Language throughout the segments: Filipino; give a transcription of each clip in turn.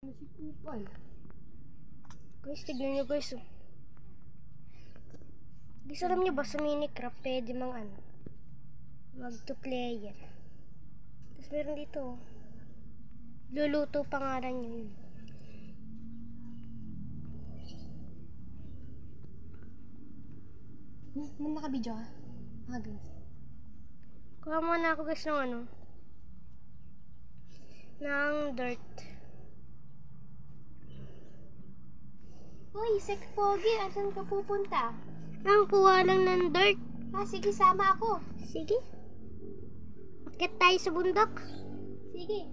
Nasikupal. Guys, tignan nyo guys. Oh. Guys, alam nyo ba sa Minecraft pwede mang mag to player. Tapos meron dito. Oh. Luluto pangalan nyo yun. Nakabidyo ka? Guys. Kuha muna ako guys ng ng dirt. Uy, Sek Pogi, asan ka pupunta? Kuha lang ng dirt. Sige, sama ako. Sige. Akit tayo sa bundok. Sige.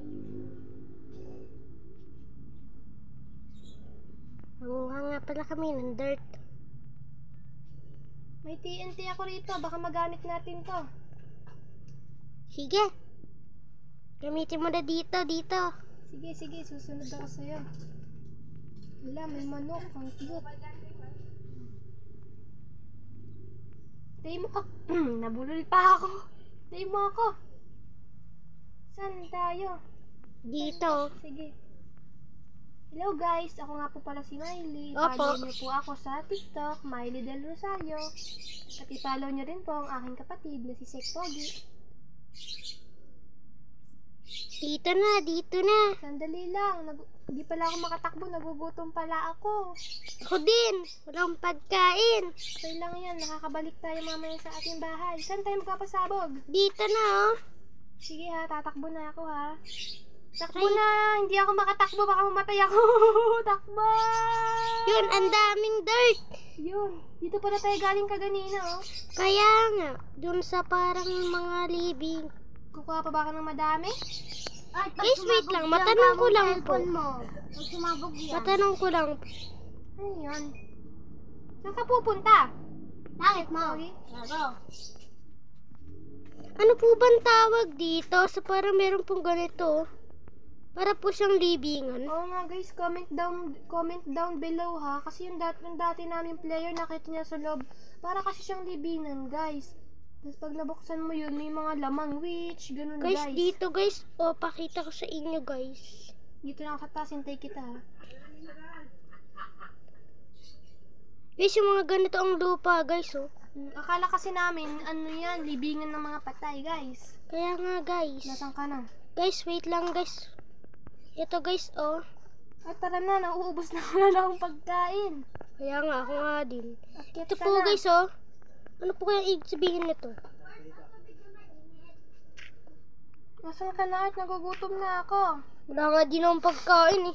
Kuha nga pala kami ng dirt. May TNT ako rito, baka magamit natin to. Sige. Gamitin mo na dito. Sige, susunod ako sa'yo. Wala, may manok, ang cute. Tay mo ako. Nabulol pa ako. Tay mo ako. Saan tayo? Dito. Sige. Hello guys, ako nga po pala si Miley. Opo. Follow niyo po ako sa TikTok, Miley Del Rosario. At i-follow niyo rin po ang aking kapatid na si Sek Pogi. Dito na. Sandali lang, hindi pala ako makatakbo, nagugutom pala ako. Ako din. Walang pagkain. Okay lang yan, nakakabalik tayo mamaya sa ating bahay. Saan tayo magpapasabog? Dito na oh. Sige ha, tatakbo na ako ha. Takbo na, hindi ako makatakbo, baka mamatay ako. Takbo! Yun, ang daming dirt. Yun, dito pala tayo galing kaganina oh. Kaya nga, dun sa parang mga libing. Kukuha pa ba ka ng madami? Guys, wait lang. Matanong ko lang po. Matanong ko lang po. Ano yun? Saan ka pupunta? Bakit mo? Ano po bang tawag dito? Sa parang meron pong ganito. Para po siyang libingan. Oo nga guys, comment down below ha. Kasi yung dati namin player, nakita niya sa loob. Para kasi siyang libingan guys. Tapos pag nabuksan mo yun, may mga lamang witch, ganun guys. Guys, dito guys. O, pakita ko sa inyo guys. Dito lang sa taas, hintay kita ha. Guys, yung mga ganito ang lupa guys oh. Akala kasi namin, ano yan, libingan ng mga patay guys. Kaya nga guys. Nasaan ka na? Guys, wait lang guys. Ito guys oh. At tara na, nauubos na wala na akong pagkain. Kaya nga, ako nga din. Akit Ito ka po na. guys oh. Ano po kaya ibig sabihin nito? Nasaan ka na at nagugutom na ako? Wala nga din akong pagkain eh.